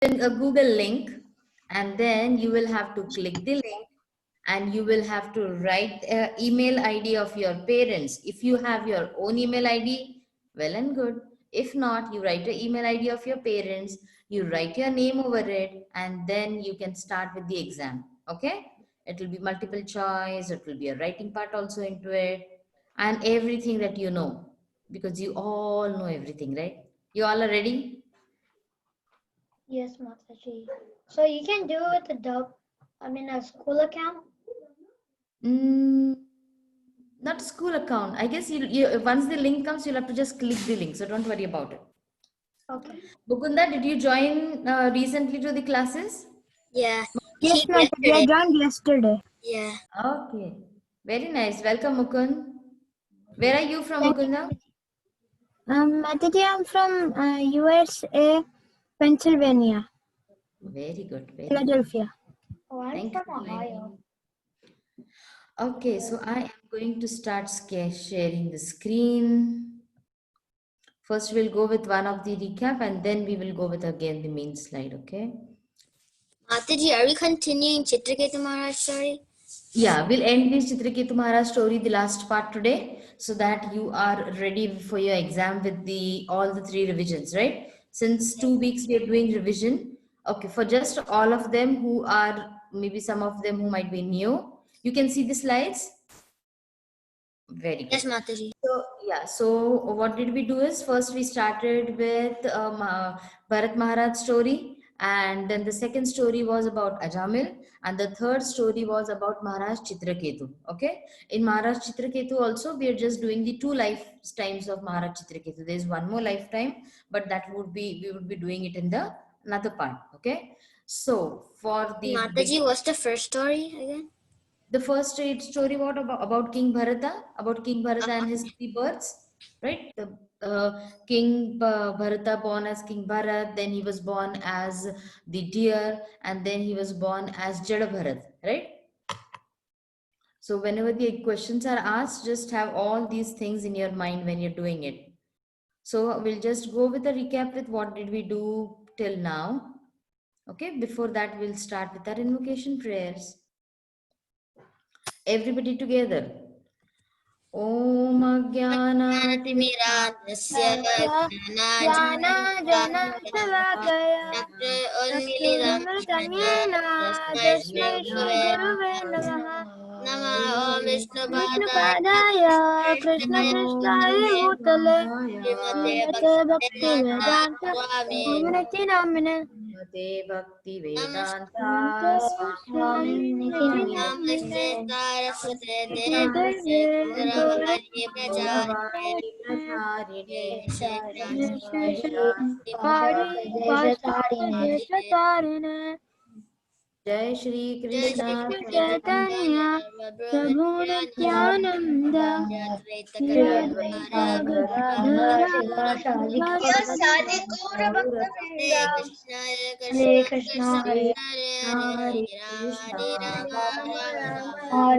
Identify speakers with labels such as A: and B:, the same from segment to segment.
A: a Google link, and then you will have to click the link, and you will have to write an email ID of your parents. If you have your own email ID, well and good. If not, you write the email ID of your parents, you write your name over it, and then you can start with the exam. Okay? It will be multiple choice, it will be a writing part also into it, and everything that you know, because you all know everything, right? You all are ready?
B: Yes, Mataji. So you can do it with a school account?
A: Mm, not school account. I guess once the link comes, you'll have to just click the link. So don't worry about it.
B: Okay.
A: Mukunda, did you join recently to the classes?
C: Yeah.
D: Yes, Mataji, I joined yesterday.
C: Yeah.
A: Okay. Very nice. Welcome, Mukund. Where are you from, Mukunda?
D: Mataji, I'm from USA, Pennsylvania,
A: Very good. Very good.
D: Philadelphia.
B: Oh, I'm
A: Thank you
B: from
A: for
B: Ohio.
A: joining. Okay, so I am going to start sharing the screen. First, we'll go with one of the recap, and then we will go with again the main slide. Okay.
C: Mataji, are we continuing Chitraketu Maharaj story?
A: Yeah, we'll end this Chitraketu Maharaj story, the last part today, so that you are ready for your exam with all the 3 revisions, right? Since 2 weeks we are doing revision. Okay, for just all of them who are, maybe some of them who might be new, you can see the slides. Very good.
C: Yes, Mataji.
A: So yeah, so what did we do is first we started with Bharat Maharaj story, and then the second story was about Ajamil, and the third story was about Maharaj Chitraketu. Okay, in Maharaj Chitraketu also we are just doing the 2 lifetimes of Maharaj Chitraketu. There is one more lifetime, but we would be doing it in the another part. Okay, so for the
C: Mataji, what's the first story again?
A: the first story about King Bharata, and his 3 births, right? The King Bharata born as King Bharat, then he was born as the deer, and then he was born as Jada Bharat, right? So whenever the questions are asked, just have all these things in your mind when you're doing it. So we'll just go with a recap with what did we do till now. Okay, before that we'll start with our invocation prayers. Everybody together. Om
C: ज्ञानातिमिरान्धस्य
D: ज्ञानाञ्जनशलाकया
C: चक्षुरुन्मीलितं तस्मै
D: तस्मै श्रीगुरुवे नमः.
C: नमः ॐ विष्णुपादाय
D: विष्णुपादाय कृष्णपृष्ठाय भूतले
C: श्रीमते
D: श्रीमते भक्तिवेदान्त
C: स्वामी
D: स्वामिनिति नामिने
A: Bhakti Vedanta
D: स्वामी
C: नमस्ते सारस्वते देवस्य गौरवाणी प्रचारिणे
D: देशतारिणे
A: Jai Shri Krishna
D: Chaitanya Prabhu Nityanand Shri Advaita Gadadhar
B: Sadi Gaura Bhakta
C: Hare
B: Krishna
C: Hare
A: Hare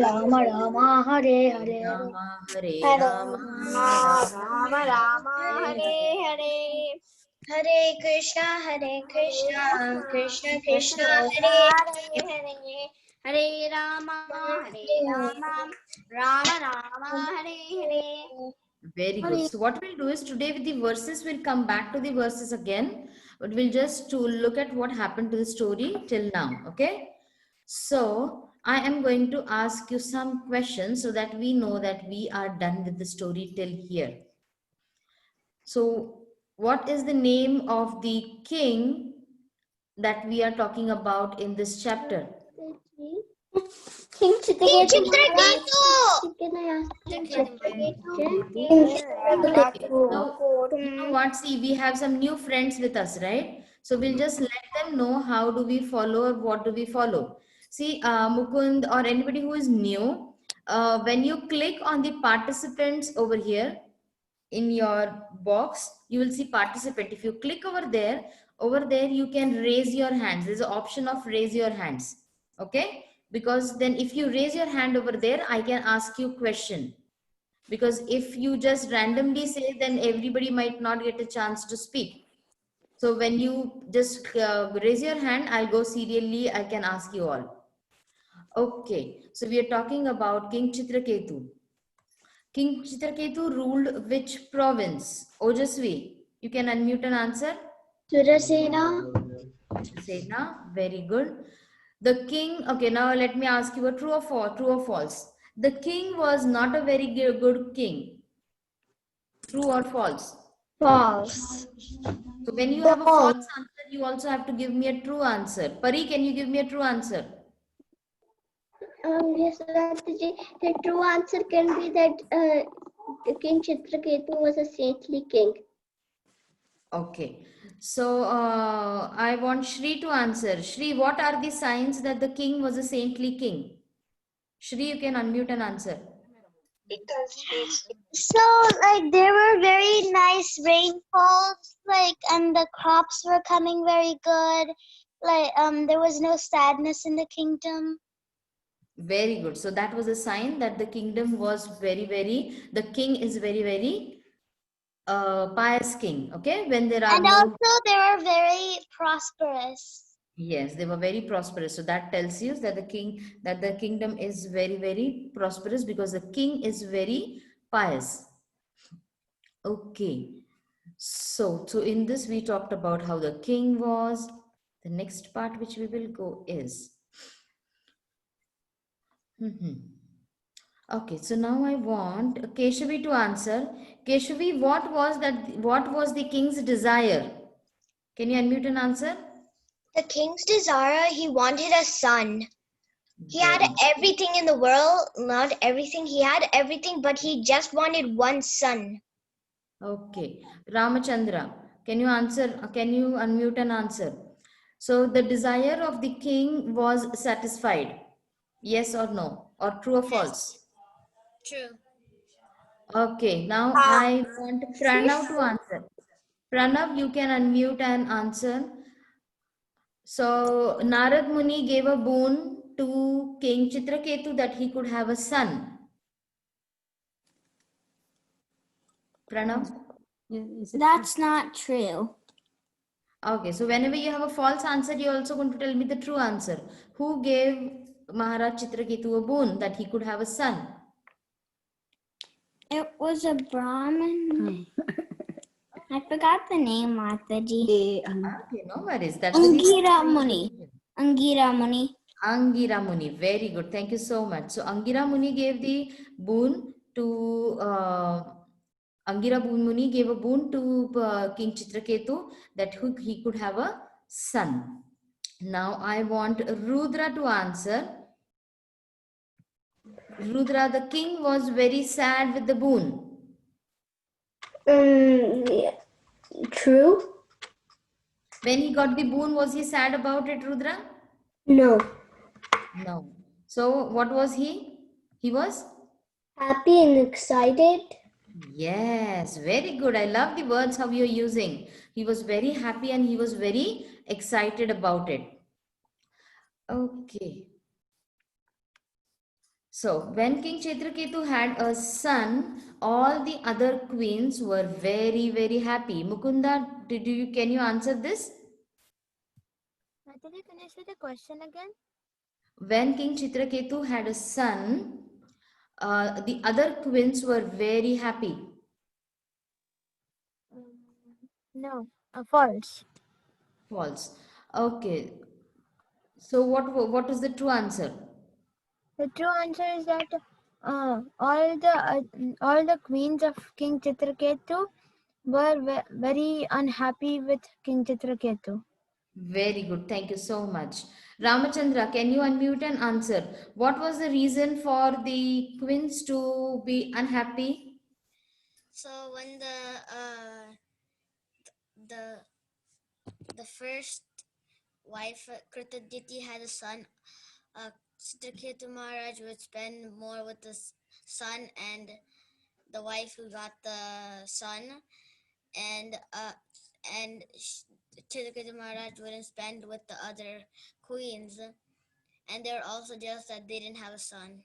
C: Rama
B: Rama Rama Hare Hare
A: Rama Hare
D: Rama
A: Rama
D: Rama Hare Hare
B: Hare Krishna Krishna Krishna Hare
D: Hare Rama Rama Rama Hare Hare.
A: Very good. So what we'll do is today with the verses, we'll come back to the verses again, but we'll just to look at what happened to the story till now. Okay. So I am going to ask you some questions so that we know that we are done with the story till here. So what is the name of the king that we are talking about in this chapter?
B: King Chitraketu.
A: Now, you know what? See, we have some new friends with us, right? So we'll just let them know how do we follow or what do we follow. See, Mukund or anybody who is new, when you click on the participants over here in your box, you will see participant. If you click over there you can raise your hands. There's an option of raise your hands. Okay? Because then if you raise your hand over there, I can ask you question. Because if you just randomly say, then everybody might not get a chance to speak. So when you just raise your hand, I'll go serially. I can ask you all. Okay. So we are talking about King Chitraketu. King Chitraketu ruled which province? Ojasvi, you can unmute and answer.
B: Surasena.
A: Sena, very good. The king, okay, now let me ask you a true or false. The king was not a very good king. True or false?
B: False.
A: So when you have a false
B: False.
A: answer, you also have to give me a true answer. Pari, can you give me a true answer?
B: Yes, Mataji. The true answer can be that King Chitraketu was a saintly king.
A: Okay. So I want Shri to answer. Shri, what are the signs that the king was a saintly king? Shri, you can unmute and answer.
D: So, like, there were very nice rainfalls, like, and the crops were coming very good. Like, there was no sadness in the kingdom.
A: Very good. So that was a sign that the kingdom was the king is very pious king. Okay. When there are
D: And
A: no,
D: also, they were very prosperous.
A: yes, they were very prosperous. So that tells you that the kingdom is very prosperous because the king is very pious. Okay. So in this, we talked about how the king was. The next part which we will go is, okay, so now I want Keshavi to answer. Keshavi, what was the king's desire? Can you unmute and answer?
D: The king's desire, he wanted a son. He had
A: Very
D: everything in the world, not everything. He had everything, but he just wanted one son.
A: okay. Ramachandra, can you answer? Can you unmute and answer? So the desire of the king was satisfied. Yes or no? Or true or false?
C: True.
A: Okay, now I want Pranav to answer. Pranav, you can unmute and answer. So Narad Muni gave a boon to King Chitraketu that he could have a son. Pranav?
D: That's not true.
A: Okay, so whenever you have a false answer, you're also going to tell me the true answer. Who gave Maharaj Chitraketu a boon that he could have a son?
D: It was a Brahmin. I forgot the name, Mataji.
A: Okay, no worries. That's the reason.
D: Angira Muni. Angira Muni.
A: Angira Muni, very good. Thank you so much. So Angira Muni gave the boon to Angira Muni gave a boon to King Chitraketu that he could have a son. Now I want Rudra to answer. Rudra, the king was very sad with the boon.
B: Yeah. True?
A: When he got the boon, was he sad about it, Rudra?
B: No.
A: No. So what was he? He was?
B: Happy and excited?
A: Yes, very good. I love the words how you're using. He was very happy and he was very excited about it. Okay. So when King Chitraketu had a son, all the other queens were very happy. Mukunda, can you answer this?
D: Mataji, can you say the question again?
A: When King Chitraketu had a son, the other queens were very happy.
D: No, false.
A: False. Okay. So what is the true answer?
D: The true answer is that all the queens of King Chitraketu were very unhappy with King Chitraketu.
A: Very good. Thank you so much. Ramachandra, can you unmute and answer? What was the reason for the queens to be unhappy?
C: So when the the first wife Kritaditi had a son, Chitraketu Maharaj would spend more with the son and the wife who got the son, and Chitraketu Maharaj wouldn't spend with the other queens, and they were also jealous that they didn't have a son.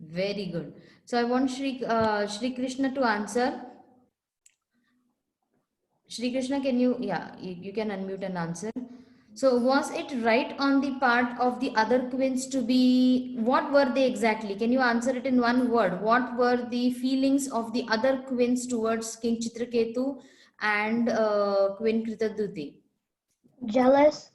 A: Very good. So I want Shri Krishna to answer. Shri Krishna, can you, yeah, you can unmute and answer. So was it right on the part of the other queens to be, what were they exactly? Can you answer it in one word? What were the feelings of the other queens towards King Chitraketu and Queen Kritaduti?
B: Jealous.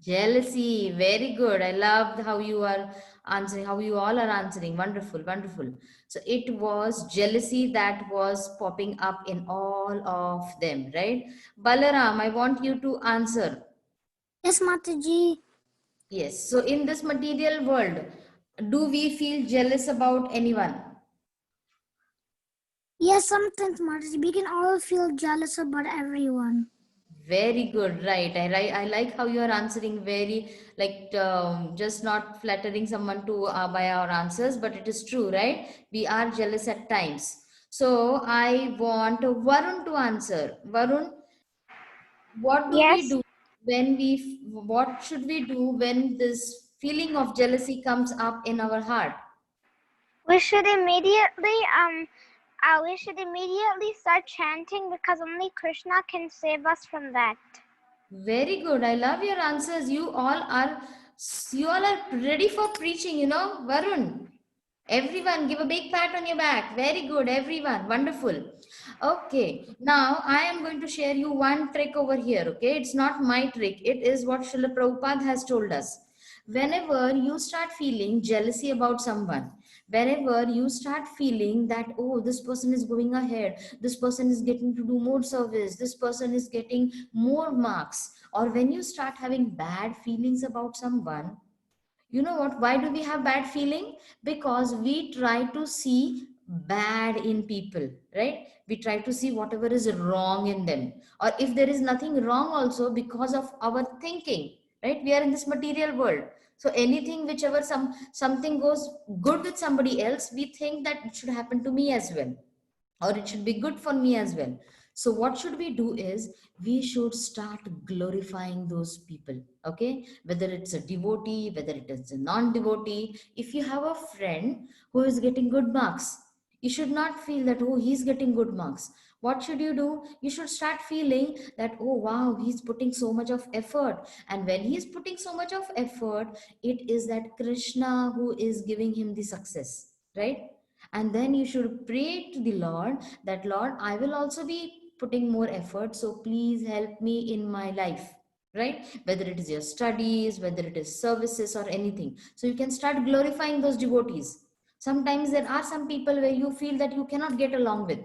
A: Jealousy, very good. I loved how you are answering, how you all are answering. Wonderful, wonderful. So it was jealousy that was popping up in all of them, right? Balaram, I want you to answer.
C: Yes, Mataji.
A: Yes. So in this material world, do we feel jealous about anyone?
C: Yes, sometimes, Mataji. We can all feel jealous about everyone.
A: Very good, right. I like how you are answering very, like, just not flattering someone to by our answers, but it is true, right? We are jealous at times. So I want Varun to answer. Varun, what do we
D: Yes.
A: do when what should we do when this feeling of jealousy comes up in our heart?
D: We should immediately start chanting because only Krishna can save us from that.
A: Very good. I love your answers. You all are ready for preaching, Varun. Everyone, give a big pat on your back. Very good, everyone. Wonderful. Okay, now I am going to share you one trick over here. Okay, it's not my trick, it is what Srila Prabhupada has told us. Whenever you start feeling jealousy about someone, whenever you start feeling that, oh, this person is going ahead, this person is getting to do more service, this person is getting more marks, or when you start having bad feelings about someone, you know what, why do we have bad feeling? Because we try to see bad in people, right? We try to see whatever is wrong in them, or if there is nothing wrong also, because of our thinking, right? We are in this material world, so anything whichever something goes good with somebody else, we think that it should happen to me as well, or it should be good for me as well. So what should we do is, we should start glorifying those people. Okay, whether it's a devotee, whether it is a non-devotee, if you have a friend who is getting good marks, you should not feel that, oh, he's getting good marks. What should you do? You should start feeling that, oh wow, he's putting so much of effort, and when he's putting so much of effort, it is that Krishna who is giving him the success, right? And then you should pray to the Lord that, Lord, I will also be putting more effort, so please help me in my life, right? Whether it is your studies, whether it is services or anything, so you can start glorifying those devotees. Sometimes there are some people where you feel that you cannot get along with,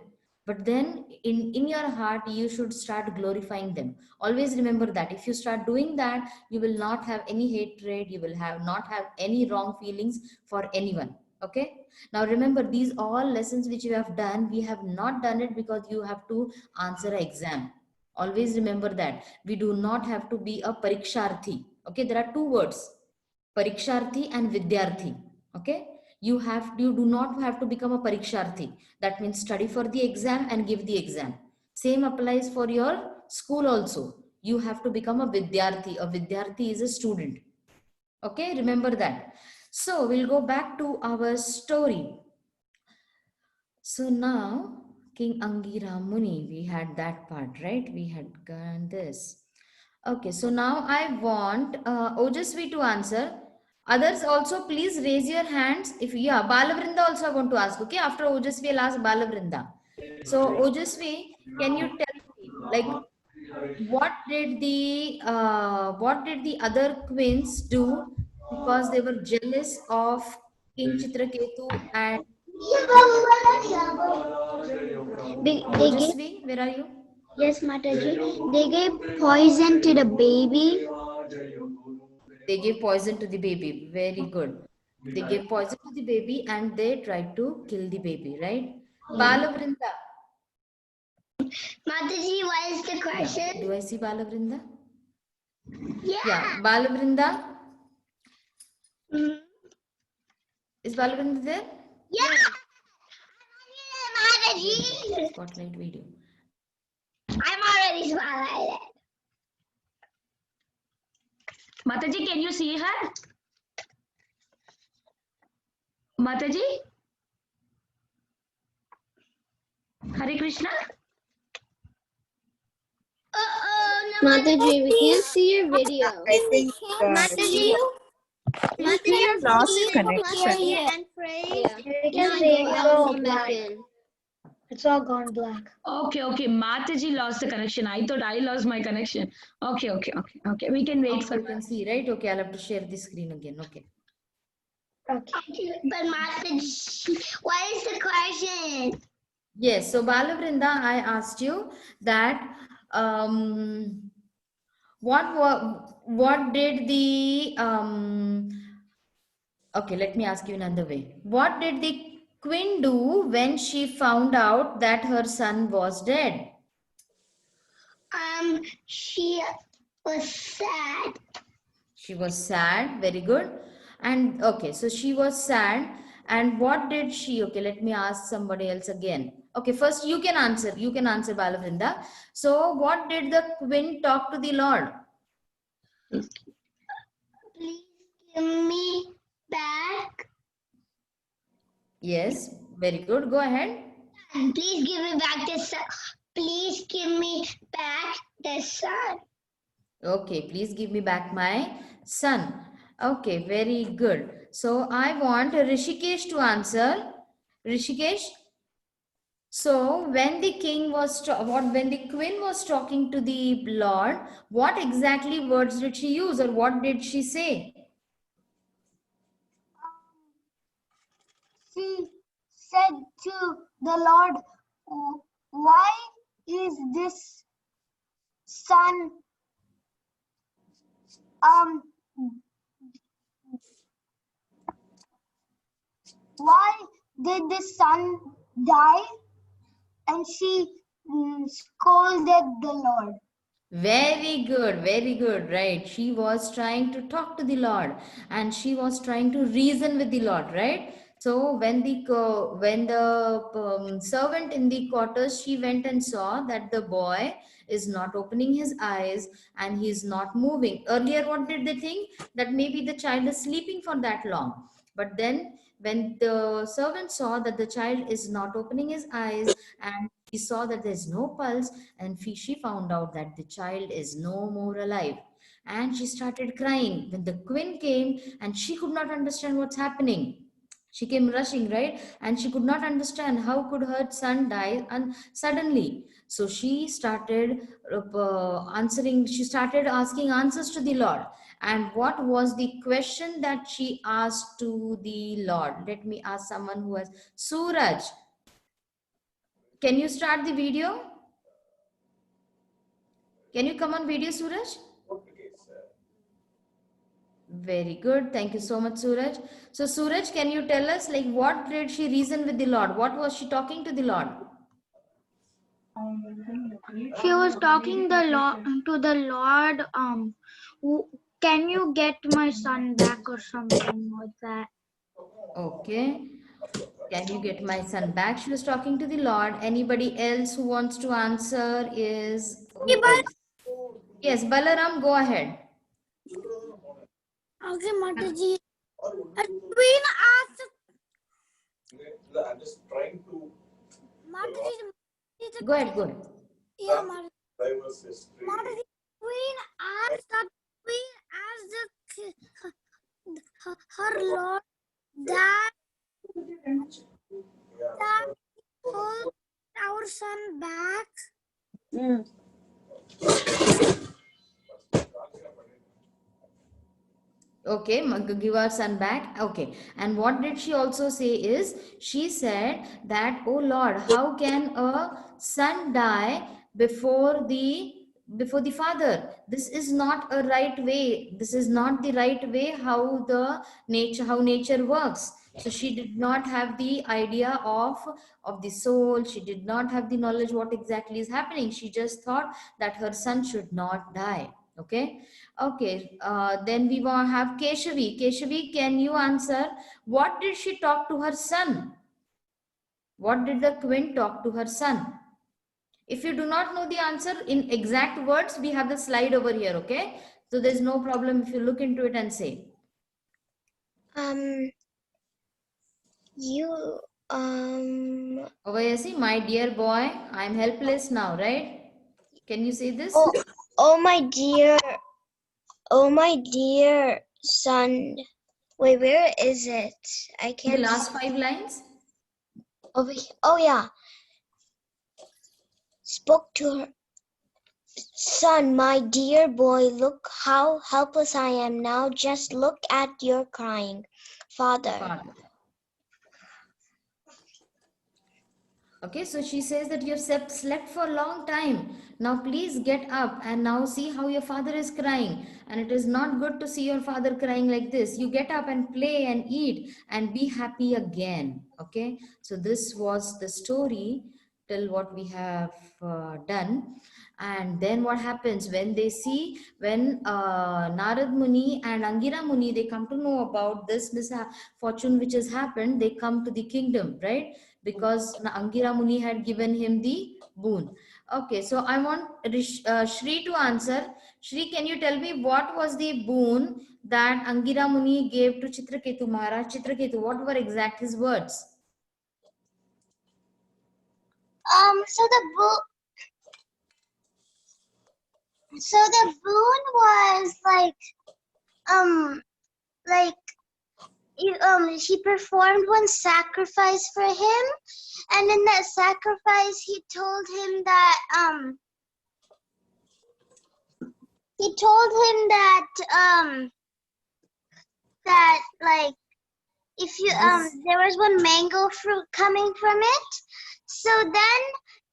A: but then in your heart you should start glorifying them. Always remember that if you start doing that, you will not have any hatred, you will have not have any wrong feelings for anyone. Okay, now remember, these all lessons which you have done, we have not done it because you have to answer an exam. Always remember that we do not have to be a pariksharthi. Okay, there are two words, pariksharthi and vidyarthi. Okay, you do not have to become a pariksharthi. That means study for the exam and give the exam. Same applies for your school also. You have to become a vidyarthi. A vidyarthi is a student. Okay, remember that. So we'll go back to our story. So now, King Angira Muni, we had that part, right? We had done this. Okay, so now I want Ojasvi to answer. Others also, please raise your hands. If yeah, Balavrinda also I want to ask. Okay, after Ojasvi, I'll ask Balavrinda. So Ojasvi, can you tell me, like, what did the other queens do because they were jealous of King Chitraketu and
B: They gave,
A: Ojasvi? Where are you?
B: yes, Mataji. They gave poison to the baby.
A: They gave poison to the baby. Very good. They gave poison to the baby and they tried to kill the baby, right?
B: Yeah.
A: Balavrinda.
B: Mataji, what is the
A: Yeah.
B: question?
A: Do I see Balavrinda?
B: Yeah.
A: Yeah. Balavrinda.
B: Mhm.
A: Is Balavrinda there?
B: Yeah.
A: Very good.
B: Mataji.
A: Spotlight video.
B: I'm already spotlighted.
E: Mataji, can you see her? Mataji? Hare Krishna?
F: Mataji, we can't see your video.
G: I think
C: Mataji,
G: we have lost connection.
C: and pray.
F: Yeah.
B: You
F: No,
B: can see it's all
F: come back
B: black.
F: in.
B: It's all gone black.
E: Okay. Mataji lost the connection. I thought I lost my connection. Okay. We can wait
A: Now
E: for.
A: you can see, right? Okay, I'll have to share the screen again. Okay.
B: Okay.
C: But Mataji, what is the question?
A: Yes, so Balavrinda, I asked you that what did the okay, let me ask you another way. What did the queen do when she found out that her son was dead?
C: She was sad.
A: She was sad, very good. And okay, so she was sad. And what did she? Okay, let me ask somebody else again. Okay, first you can answer. You can answer, Balavrinda. So, what did the queen talk to the Lord?
C: Please give me back.
A: Yes, very good. Go ahead.
C: Please give me back the sun. Please give me back the sun.
A: Okay, please give me back my son. Okay, very good. So, I want Rishikesh to answer. Rishikesh. So when the king was when the queen was talking to the Lord, what exactly words did she use or what did she say?
H: She said to the Lord, why is this son why did this son die? And she scolded the Lord.
A: Very good, right? She was trying to talk to the Lord and she was trying to reason with the Lord, right? So when the servant in the quarters, she went and saw that the boy is not opening his eyes and he is not moving. Earlier, what did they think? That maybe the child is sleeping for that long. But then when the servant saw that the child is not opening his eyes and he saw that there's no pulse, and she found out that the child is no more alive, and she started crying. When the queen came and she could not understand what's happening, she came rushing, right? And she could not understand how could her son die suddenly. So she started she started asking answers to the Lord. And what was the question that she asked to the Lord? Let me ask someone who has. Suraj, can you start the video? Can you come on video, Suraj? Very good. Thank you so much, Suraj. So, Suraj, can you tell us, like, what did she reason with the Lord? What was she talking to the Lord?
H: She was talking to the Lord, can you get my son back or something like that?
A: Okay. Can you get my son back? She was talking to the Lord. Anybody else who wants to answer is... who else? Yes, Balaram, go ahead.
H: Okay, Mataji. A queen asked.
I: I'm just trying to
A: Go ahead, go ahead.
H: Yeah, Mataji.
I: diverse history.
H: Mataji. Queen asked her Lord that hold our son back.
A: Okay, give our son back. Okay. And what did she also say is, she said that, oh Lord, how can a son die before the father? This is not a right way. This is not the right way how nature works. So she did not have the idea of the soul. She did not have the knowledge what exactly is happening. She just thought that her son should not die. Okay. Okay, then we will have Keshavi. Keshavi, can you answer? What did she talk to her son? What did the queen talk to her son? If you do not know the answer in exact words, we have the slide over here, okay? So there's no problem if you look into it and say. Ovayasi, my dear boy, I'm helpless now, right? Can you say this?
H: Oh,
C: Oh my dear son. Wait, where is it? I
A: The
C: can't.
A: last 5 lines.
C: Over here. Oh yeah. Spoke to her. Son, my dear boy, look how helpless I am now. Just look at your crying. Father.
A: Father. Okay, so she says that you have slept for a long time. Now please get up and now see how your father is crying. And it is not good to see your father crying like this. You get up and play and eat and be happy again. Okay, so this was the story till what we have done. And then what happens when they see, when Narad Muni and Angira Muni, they come to know about this misfortune which has happened, they come to the kingdom, right? Because Angira Muni had given him the boon. Okay, so I want Shri to answer. Shri, can you tell me what was the boon that Angira Muni gave to Chitraketu Maharaj? Chitraketu, what were exact his words?
C: So the boon was he performed one sacrifice for him, and in that sacrifice he told him that if you there was one mango fruit coming from it, so then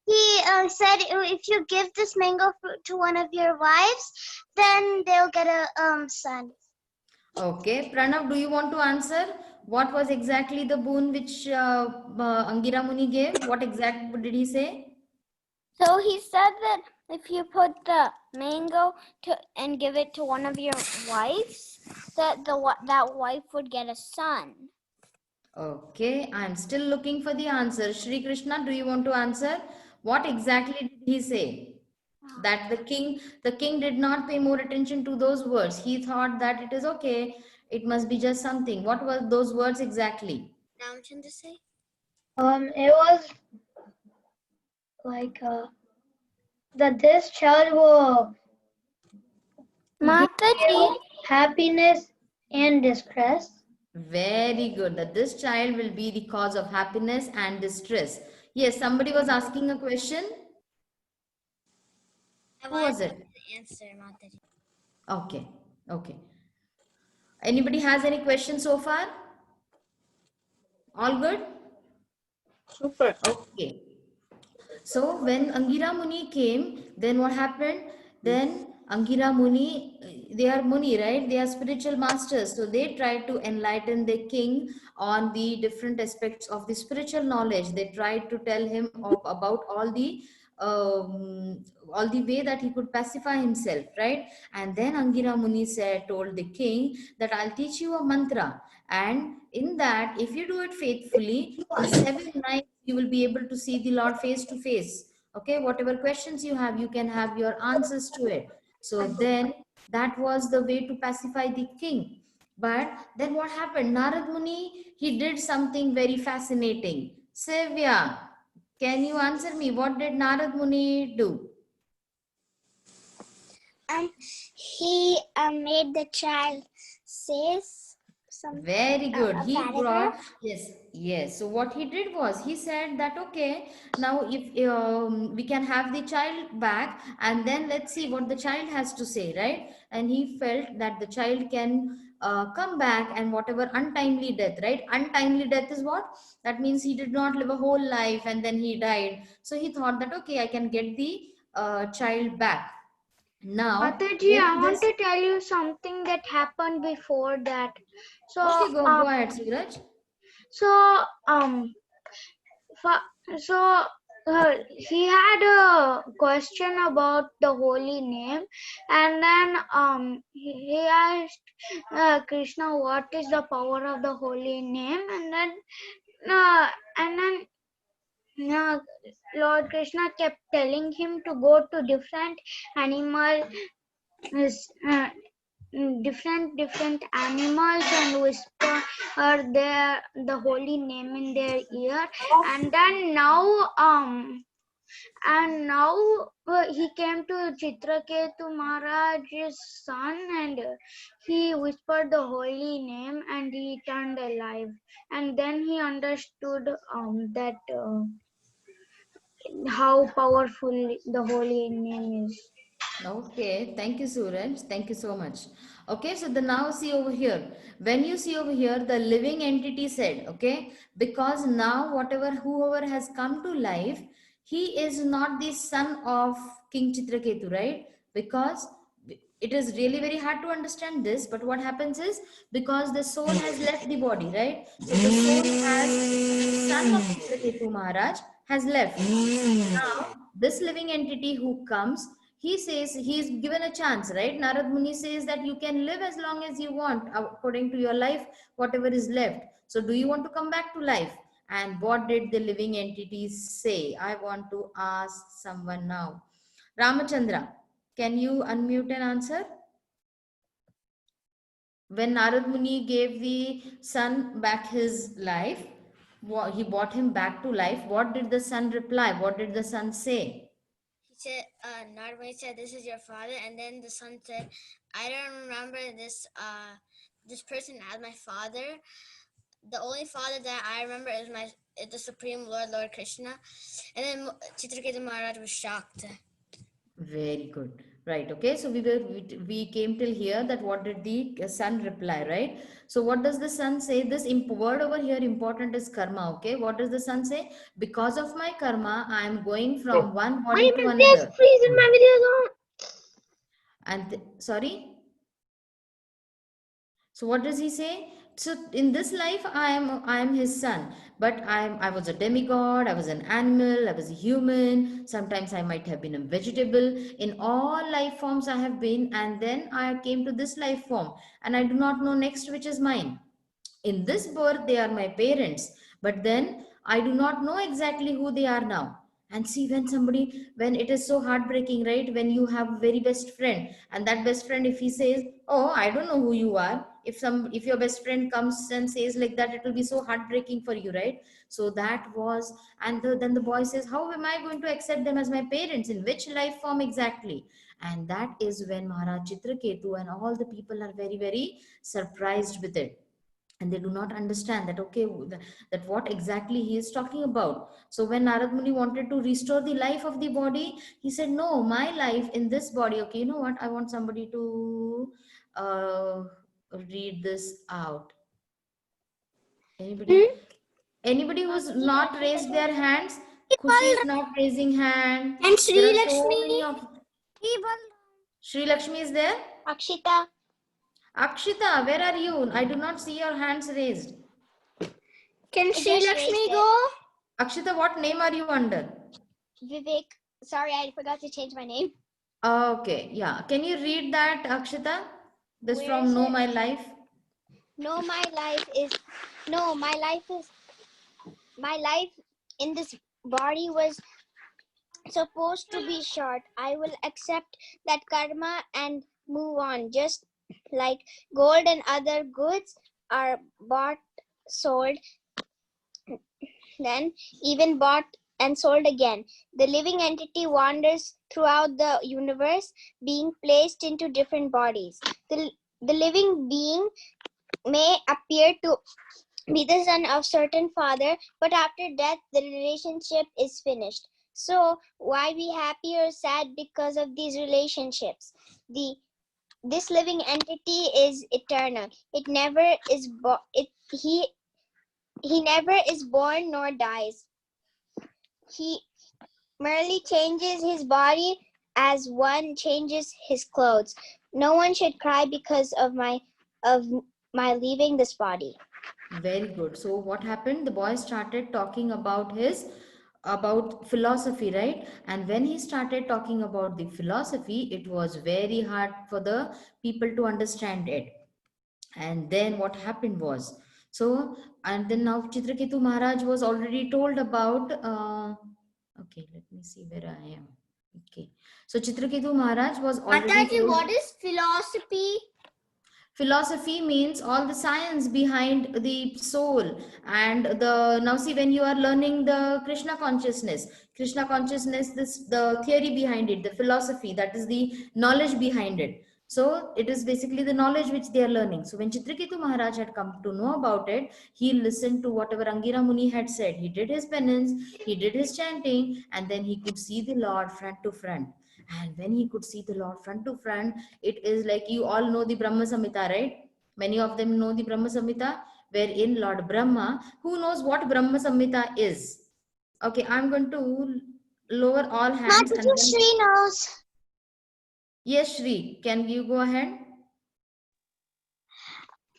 C: he said if you give this mango fruit to one of your wives, then they'll get a son.
A: Okay, Pranav, do you want to answer? What was exactly the boon which Angira Muni gave? What exactly did he say?
D: So he said that if you put the mango and give it to one of your wives, that that wife would get a son.
A: Okay, I'm still looking for the answer. Shri Krishna, do you want to answer? What exactly did he say? That the king did not pay more attention to those words. He thought that it is okay. It must be just something. What were those words exactly?
C: Ramchandra say?
B: It was like that this child will give
D: Mataji,
B: you happiness and distress.
A: Very good. That this child will be the cause of happiness and distress. Yes, somebody was asking a question. Who was it?
C: The answer, Mataji.
A: Okay, okay. Anybody has any questions so far? All good?
G: Super.
A: Okay. So when Angira Muni came, then what happened? Then Angira Muni, they are Muni, right? They are spiritual masters. So they tried to enlighten the king on the different aspects of the spiritual knowledge. They tried to tell him about all the way that he could pacify himself, right? And then Angira Muni told the king that I'll teach you a mantra, and in that, if you do it faithfully, in 7 nights you will be able to see the Lord face to face. Okay, whatever questions you have, you can have your answers to it. So then that was the way to pacify the king. But then what happened? Narad Muni, he did something very fascinating. Sevya, can you answer me? What did Narad Muni do?
C: He made the child say something.
A: Very good. He
C: Paragraph?
A: brought, yes. So what he did was he said that, okay, now if we can have the child back, and then let's see what the child has to say, right? And he felt that the child can come back, and whatever untimely death, right? Untimely death is what? That means he did not live a whole life and then he died. So he thought that, okay, I can get the child back. Now,
H: Mataji,
A: with
H: I want
A: this,
H: to tell you something that happened before that. So,
A: okay, go ahead, Suraj.
H: so so he had a question about the holy name, and then he asked Krishna what is the power of the holy name, and then uh, and then Lord Krishna kept telling him to go to different animal uh, different animals and whisper the holy name in their ear, and then now and now he came to Chitraketu Maharaj's son, and he whispered the holy name, and he turned alive. And then he understood that how powerful the holy name is.
A: Okay, thank you, Suraj. Thank you so much. Okay, so the now see over here. When you see over here, the living entity said, okay, because now whatever whoever has come to life, he is not the son of King Chitraketu, right? Because it is really very hard to understand this, but what happens is because the soul has left the body, right? So the soul has the son of Chitraketu Maharaj has left. Now, this living entity who comes, he says he is given a chance, right? Narad Muni says that you can live as long as you want according to your life, whatever is left. So, do you want to come back to life? And what did the living entities say? I want to ask someone now. Ramachandra, can you unmute and answer? When Narad Muni gave the son back his life, he brought him back to life. What did the son reply? What did the son say?
C: He said, Narad said, "This is your father," and then the son said, "I don't remember this person as my father. The only father that I remember is the Supreme Lord Krishna." And then Chitraketu Maharaj was shocked.
A: Very good. Right. Okay. So we came till here that what did the son reply, right? So what does the son say? This word over here important is karma. Okay. What does the son say? Because of my karma, I am going from one body to another.
F: freezing my videos on.
A: And sorry. So what does he say? So in this life, I am his son, but I was a demigod, I was an animal, I was a human. Sometimes I might have been a vegetable. In all life forms I have been, and then I came to this life form, and I do not know next which is mine. In this birth, they are my parents, but then I do not know exactly who they are now. And see, when it is so heartbreaking, right? When you have a very best friend, and that best friend, if he says, "Oh, I don't know who you are," if your best friend comes and says like that, it will be so heartbreaking for you, right? So that was, and then the boy says, "How am I going to accept them as my parents? In which life form exactly?" And that is when Maharaj Chitraketu and all the people are very, very surprised with it, and they do not understand that okay, that what exactly he is talking about. So when Narad Muni wanted to restore the life of the body, he said, "No, my life in this body." Okay, you know what, I want somebody to read this out. Anybody who's not raised their hands? Khushi is not raising hand.
C: And
A: There
C: Sri
A: are so
C: Lakshmi.
A: many of Sri Lakshmi is there.
C: Akshita.
A: Akshita, where are you? I do not see your hands raised.
C: Can Sri Lakshmi go?
A: Akshita, what name are you under?
C: Vivek. Sorry, I forgot to change my name.
A: Okay, yeah. Can you read that, Akshita? This
C: Where
A: from
C: is
A: Know
C: it?
A: My Life.
C: No, my life in this body was supposed to be short. I will accept that karma and move on. Just like gold and other goods are bought, sold, then even bought and sold again. The living entity wanders throughout the universe, being placed into different bodies. The living being may appear to be the son of certain father, but after death the relationship is finished. So why be happy or sad because of these relationships? This living entity is eternal. It never is he never is born nor dies. He merely changes his body as one changes his clothes. No one should cry because of my leaving this body.
A: Very good. So what happened? The boy started talking about philosophy, right? And when he started talking about the philosophy, it was very hard for the people to understand it. And then what happened was, so, and then now Chitraketu Maharaj was already told about, okay, let me see where I am. Okay. So Chitraketu Maharaj was already
C: Mataji,
A: told.
C: what is philosophy?
A: Philosophy means all the science behind the soul. And now see, when you are learning the Krishna consciousness, this the theory behind it, the philosophy, that is the knowledge behind it. So it is basically the knowledge which they are learning. So when Chitraketu Maharaj had come to know about it, he listened to whatever Angira Muni had said. He did his penance, he did his chanting, and then he could see the Lord front to front. And when he could see the Lord front to front, it is like, you all know the Brahma Samhita, right? Many of them know the Brahma Samhita, wherein Lord Brahma, who knows what Brahma Samhita is? Okay, I'm going to lower all hands and then.
C: Sri knows.
A: Yes, Shri, can you go ahead?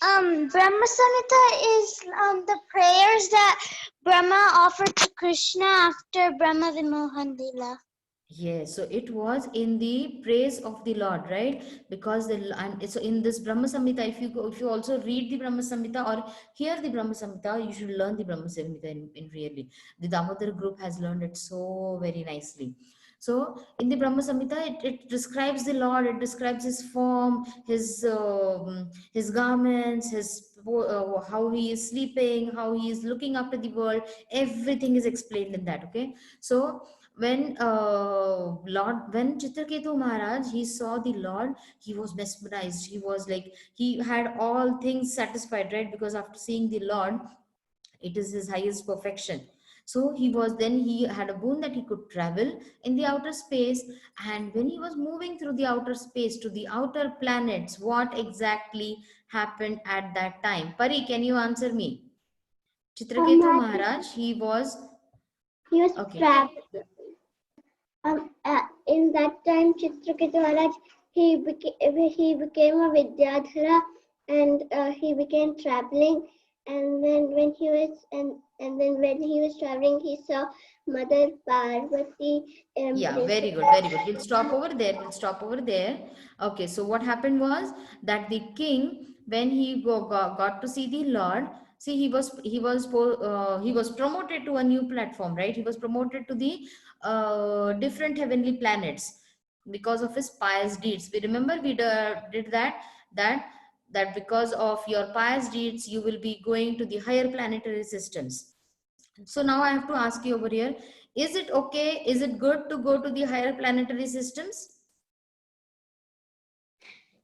C: Brahma Samhita is the prayers that Brahma offered to Krishna after Brahma Vimohan Leela.
A: Yes, so it was in the praise of the Lord, right? Because and so in this Brahma Samhita, if you also read the Brahma Samhita or hear the Brahma Samhita, you should learn the Brahma Samhita in really. The Damodar group has learned it so very nicely. So in the Brahma Samhita, it describes the Lord, it describes his form, his garments, how he is sleeping, how he is looking after the world. Everything is explained in that. Okay, so when Chitraketu Maharaj, he saw the Lord, he was mesmerized. He was like, he had all things satisfied, right? Because after seeing the Lord, it is his highest perfection. So he had a boon that he could travel in the outer space. And when he was moving through the outer space to the outer planets, what exactly happened at that time? Pari, can you answer me? Chitraketu Maharaj, he was okay.
B: trapped. In that time, Chitraketu Maharaj, he became a Vidyadhara, and he began traveling. And then when he was traveling, he saw Mother Parvati.
A: Yeah, very good, very good. We'll stop over there. We'll stop over there. Okay, so what happened was that the king, when he got to see the Lord, see, he was promoted to a new platform, right? He was promoted to the different heavenly planets because of his pious deeds. We remember we did that because of your pious deeds, you will be going to the higher planetary systems. So now I have to ask you over here, is it okay? Is it good to go to the higher planetary systems?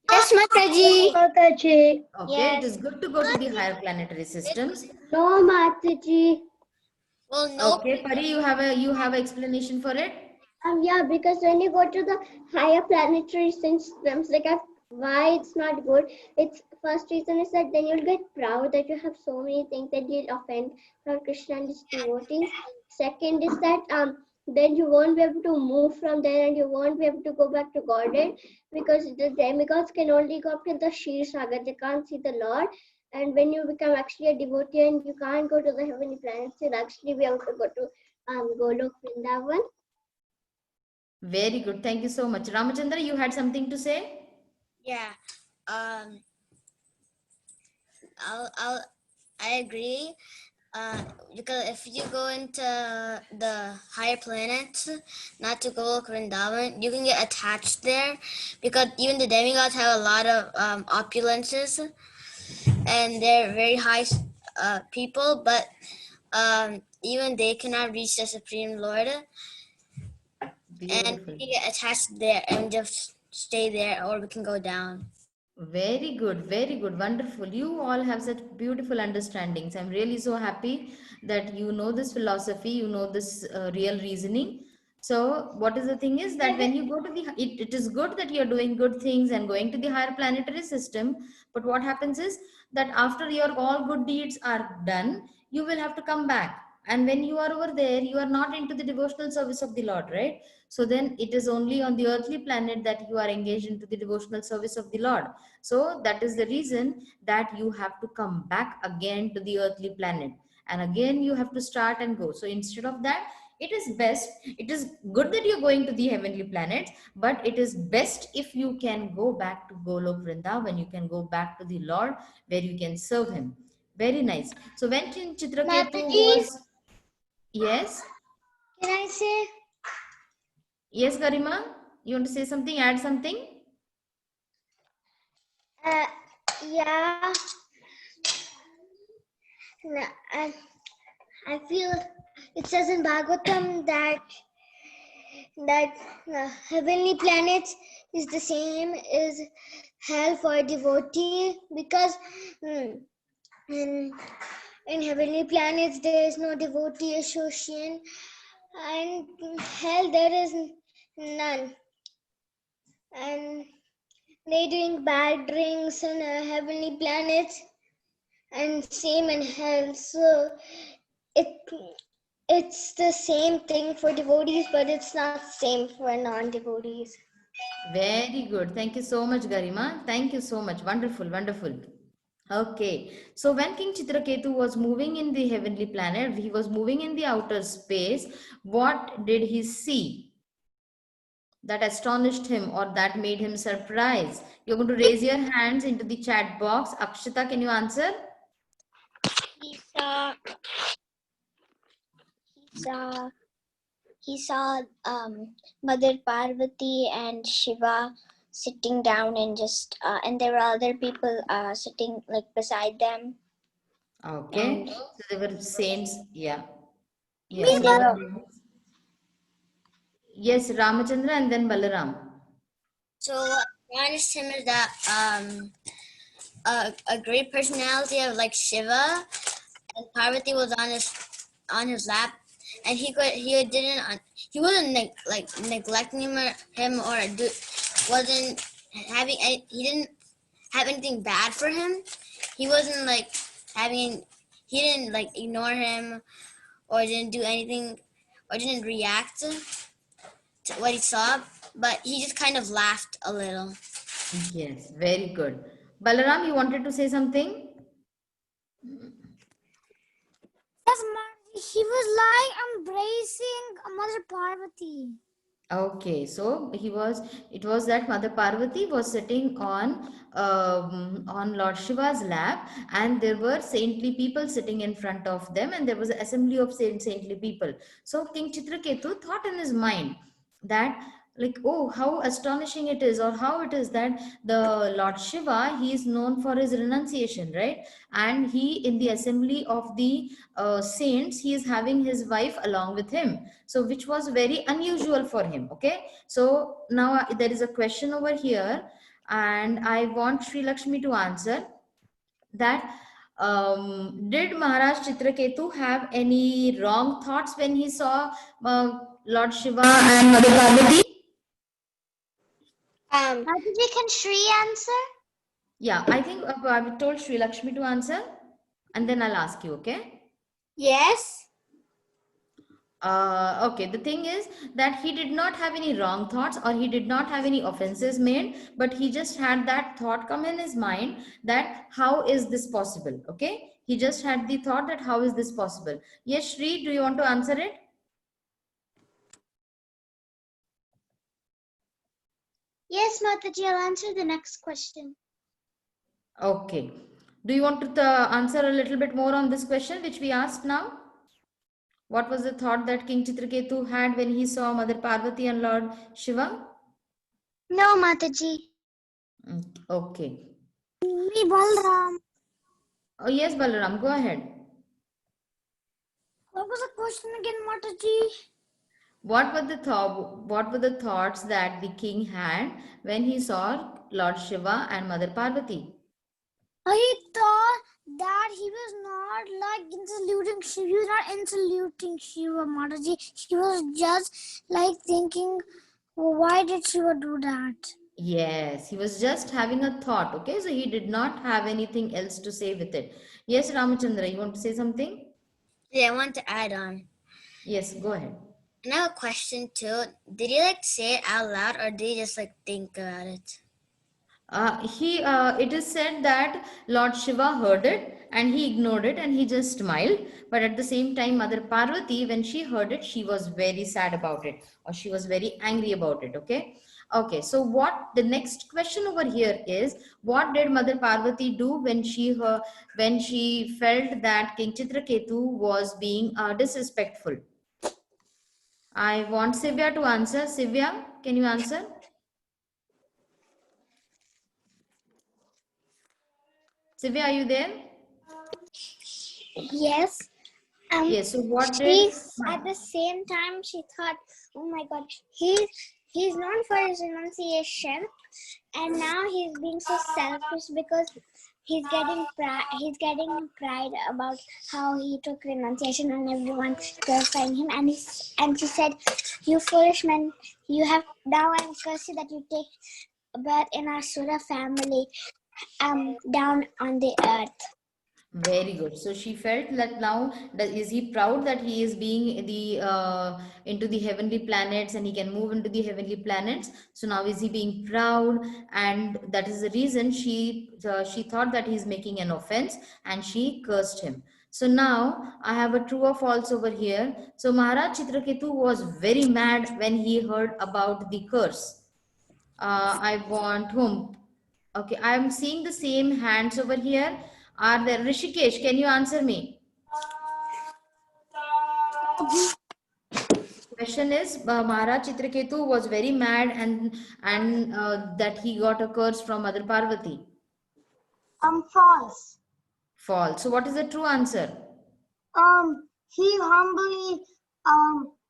C: Yes, Mataji.
B: Mataji.
A: Okay, it is good to go to the higher planetary systems.
B: No, Mataji.
C: Well, no.
A: Okay, Pari, you have an explanation for it?
B: Yeah, because when you go to the higher planetary systems, why it's not good? Its first reason is that then you'll get proud that you have so many things that you'll offend Lord Krishna and his devotees. Second is that then you won't be able to move from there, and you won't be able to go back to Godhead, because the demigods can only go up till the Shir Sagar. They can't see the Lord. And when you become actually a devotee and you can't go to the heavenly planets, you'll actually be able to go to Golok Vrindavan.
A: Very good. Thank you so much. Ramachandra, you had something to say?
C: Yeah. I agree. Because if you go into the higher planets, not to Golok Vrindavan, you can get attached there, because even the demigods have a lot of opulences, and they're very high people, but even they cannot reach the Supreme Lord.
A: Beautiful.
C: And we can get attached there and just stay there, or we can go down.
A: Very good, very good, wonderful. You all have such beautiful understandings. I'm really so happy that you know this philosophy, you know this real reasoning. So what is the thing is that when you go to it is good that you're doing good things and going to the higher planetary system. But what happens is that after your all good deeds are done, you will have to come back. And when you are over there, you are not into the devotional service of the Lord, right? So then it is only on the earthly planet that you are engaged into the devotional service of the Lord. So that is the reason that you have to come back again to the earthly planet. And again, you have to start and go. So instead of that, it is good that you're going to the heavenly planets, but it is best if you can go back to Golok Vrindavan, you can go back to the Lord where you can serve him. Very nice. So when Chitraketu was... Yes?
C: Can I say?
A: Yes, Garima? You want to say something, add something?
B: Yeah. I feel it says in Bhagavatam that heavenly planets is the same as hell for a devotee, because in heavenly planets there is no devotee association, and in hell there is none. And they drink bad drinks in heavenly planets, and same in hell. So it's the same thing for devotees, but it's not same for non-devotees.
A: Very good. Thank you so much, Garima. Thank you so much. Wonderful, wonderful. Okay. So when King Chitraketu was moving in the heavenly planet, he was moving in the outer space. What did he see that astonished him or that made him surprised? You're going to raise your hands into the chat box. Akshita, can you answer?
C: He saw Mother Parvati and Shiva sitting down and just and there were other people sitting like beside them.
A: Okay.
C: And
A: So they were saints. Yeah. Yeah.
C: and they were,
A: Yes, Ramachandra and then Balaram.
C: so what astonished him is that a great personality of like Shiva and Parvati was on his lap, and he wasn't neglecting him or wasn't having he didn't have anything bad for him. He wasn't he didn't like ignore him or didn't do anything or didn't react to what he saw, but he just kind of laughed a little.
A: Yes, very good. Balaram, you wanted to say something?
C: Yes, he was like embracing Mother Parvati.
A: Okay, so it was that Mother Parvati was sitting on Lord Shiva's lap, and there were saintly people sitting in front of them, and there was an assembly of saintly people. So King Chitraketu thought in his mind that, like, oh, how astonishing it is, or how it is that the Lord Shiva, he is known for his renunciation, right? And he, in the assembly of the saints, he is having his wife along with him, so which was very unusual for him. Okay, so now there is a question over here, and I want Sri Lakshmi to answer that. Did Maharaj Chitraketu have any wrong thoughts when he saw Lord Shiva and Mother Parvati?
C: Can Shri answer?
A: Yeah, I think I told Sri Lakshmi to answer, and then I'll ask you. Okay.
C: Yes.
A: Okay, the thing is that he did not have any wrong thoughts, or he did not have any offenses made, but he just had that thought come in his mind that how is this possible? Okay, he just had the thought that how is this possible? Yes, Shri, do you want to answer it?
C: Yes, Mataji, I'll answer the next question.
A: Okay, do you want to answer a little bit more on this question which we asked now? What was the thought that King Chitraketu had when he saw Mother Parvati and Lord Shiva?
C: No, Mataji.
A: Okay.
C: Me, Balram.
A: Oh, yes, Balaram, go ahead.
C: What was the question again, Mataji?
A: What were the thoughts that the king had when he saw Lord Shiva and Mother Parvati?
C: He thought that he was not like insulting Shiva. He was not insulting Shiva, Mataji. He was just like thinking, why did Shiva do that?
A: Yes, he was just having a thought. Okay, so he did not have anything else to say with it. Yes, Ramachandra, you want to say something?
C: Yeah, I want to add on.
A: Yes, go ahead.
C: And I have a question too. Did he like say it out loud or did he just like think about it?
A: It is said that Lord Shiva heard it and he ignored it and he just smiled. But at the same time, Mother Parvati, when she heard it, she was very sad about it, or she was very angry about it. Okay. Okay. So what the next question over here is, what did Mother Parvati do when she felt that King Chitraketu was being disrespectful? I want Sivya to answer. Sivya, can you answer? Sivya, are you there?
C: Yes.
A: Yes. So what
C: She,
A: did?
C: at the same time, she thought, oh my God, he's known for his renunciation, and now he's being so selfish because he's getting pride about how he took renunciation and everyone glorifying him. And she said, "You foolish man, you have now I'm cursed that you take birth in our Sura family, down on the earth."
A: Very good. So she felt that now is he proud that he is being the into the heavenly planets and he can move into the heavenly planets. So now is he being proud, and that is the reason she thought that he is making an offense and she cursed him. So now I have a true or false over here. So Maharaj Chitraketu was very mad when he heard about the curse. I want whom? Okay, I am seeing the same hands over here. Are there Rishikesh? Can you answer me? Question is, Maharaj Chitraketu was very mad and that he got a curse from Mother Parvati.
H: False.
A: False. So what is the true answer?
H: He humbly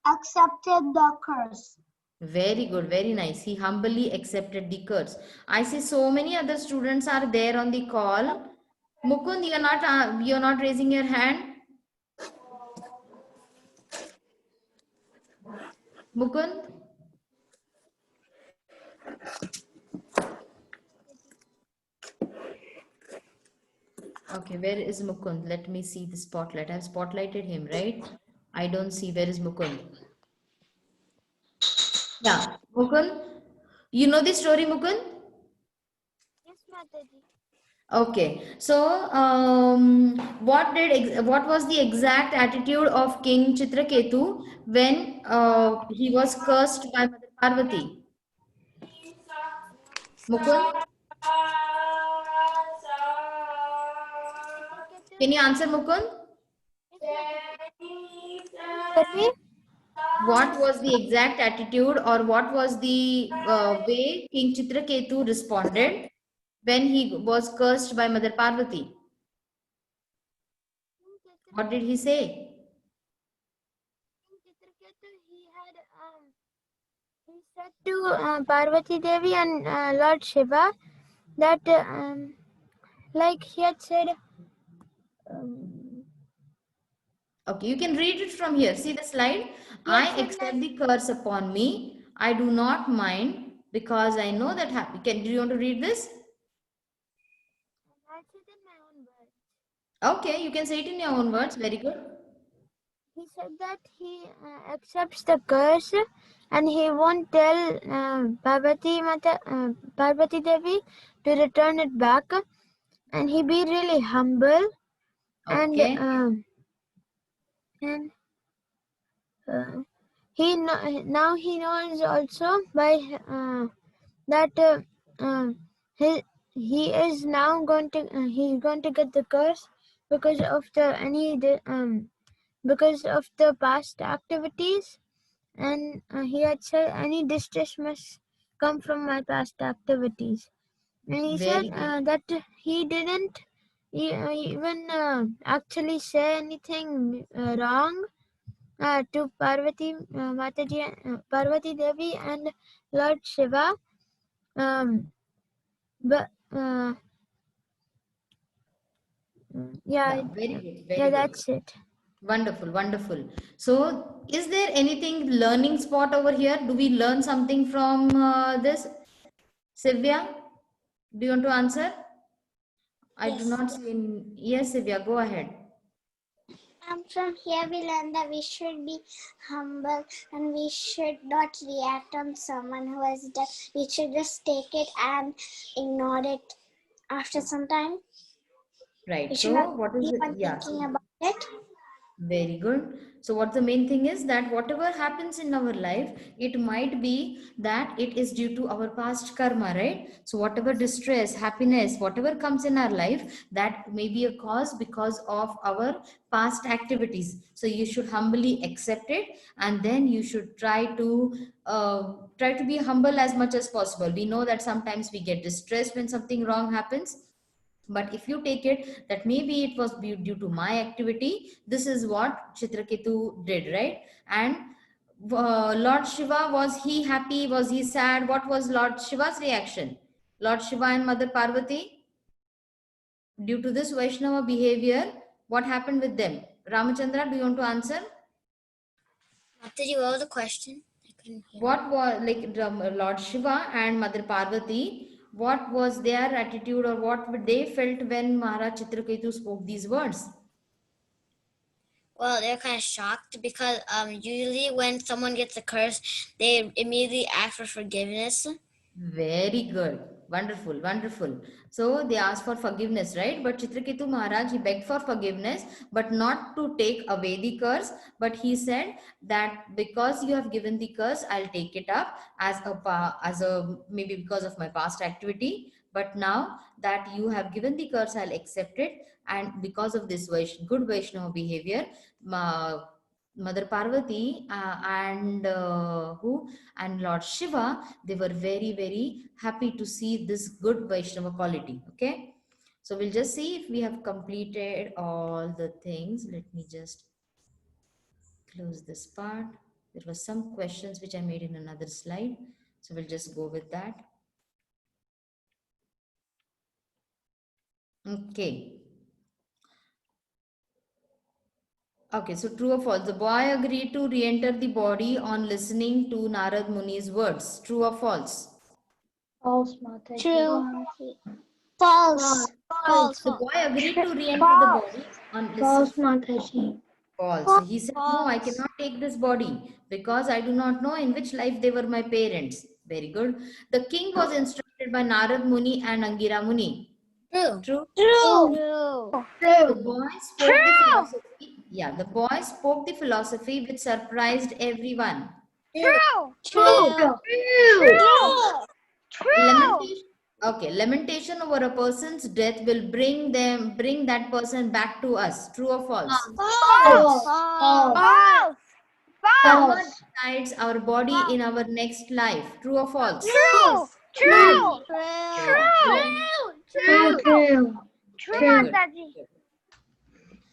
H: accepted the curse.
A: Very good, very nice. He humbly accepted the curse. I see so many other students are there on the call. Mukund, you're not raising your hand. Mukund? Okay, where is Mukund? Let me see the spotlight. I've spotlighted him, right? I don't see. Where is Mukund? Yeah, Mukund. You know the story, Mukund?
D: Yes, Mataji.
A: Okay. So, what was the exact attitude of King Chitraketu when he was cursed by Mother Parvati? Mukund, can you answer, Mukund? What was the exact attitude or what was the way King Chitraketu responded when he was cursed by Mother Parvati? What did he say?
D: He said to Parvati Devi and Lord Shiva that like he had said
A: Okay, you can read it from here. See the slide. I accept the curse upon me. I do not mind because I know that happy. Do you want to read this?
D: I said in my own words.
A: Okay, you can say it in your own words. Very good.
D: He said that he accepts the curse and he won't tell Parvati Devi to return it back, and he be really humble
A: Okay.
D: and now he knows also by that he is now going to he's going to get the curse because of because of the past activities, and he had said any distress must come from my past activities, and he
A: Very
D: said
A: good.
D: that he didn't even actually say anything wrong to Parvati Parvati Devi and Lord Shiva, but
A: Yeah, very good. Very good.
D: that's it.
A: Wonderful, wonderful. So, is there anything learning spot over here? Do we learn something from this? Sivya, do you want to answer? I do
C: Yes.
A: not see. Yes, Sivya, go ahead.
C: From here we learn that we should be humble and we should not react on someone who has done. We should just take it and ignore it after some time.
A: Right.
C: We should
A: So,
C: not
A: what is
C: keep
A: it?
C: on
A: Yeah.
C: thinking about it.
A: Very good. So what the main thing is that whatever happens in our life, it might be that it is due to our past karma, right? So whatever distress, happiness, whatever comes in our life, that may be a cause because of our past activities. So you should humbly accept it, and then you should try to be humble as much as possible. We know that sometimes we get distressed when something wrong happens, But if you take it that maybe it was due to my activity, this is what Chitraketu did, right? And Lord Shiva, was he happy? Was he sad? What was Lord Shiva's reaction? Lord Shiva and Mother Parvati, due to this Vaishnava behavior, what happened with them? Ramachandra, do you want to answer?
C: Mataji, what was the question? I couldn't hear.
A: What was like Lord Shiva and Mother Parvati? What was their attitude, or what they felt when Maharaj Chitraketu spoke these words?
C: Well, they're kind of shocked because usually when someone gets a curse, they immediately ask for forgiveness.
A: Very good. Wonderful, wonderful. So they asked for forgiveness, right? But Chitraketu Maharaj, he begged for forgiveness, but not to take away the curse. But he said that because you have given the curse, I'll take it up as a maybe because of my past activity. But now that you have given the curse, I'll accept it. And because of this good Vaishnava behavior, Mother Parvati and Lord Shiva, they were very, very happy to see this good Vaishnava quality. Okay. So we'll just see if we have completed all the things. Let me just close this part. There were some questions which I made in another slide. So we'll just go with that. Okay. Okay, so true or false? The boy agreed to re-enter the body on listening to Narad Muni's words. True or false?
H: False, Mataji.
B: True.
H: False.
C: False.
A: The boy agreed to re-enter the body on
H: False,
A: listening.
H: Mataji.
A: False. So he said, no, I cannot take this body because I do not know in which life they were my parents. Very good. The king was instructed by Narad Muni and Angira Muni.
C: True.
A: True.
H: True.
A: The boy spoke the philosophy. Yeah, the boy spoke the philosophy which surprised everyone.
H: True.
B: True.
A: Lamentation. Okay, lamentation over a person's death will bring that person back to us. True or false?
H: False. False.
A: Karma decides our body in our next life. True or false?
H: True. True.
A: True.
H: Mataji.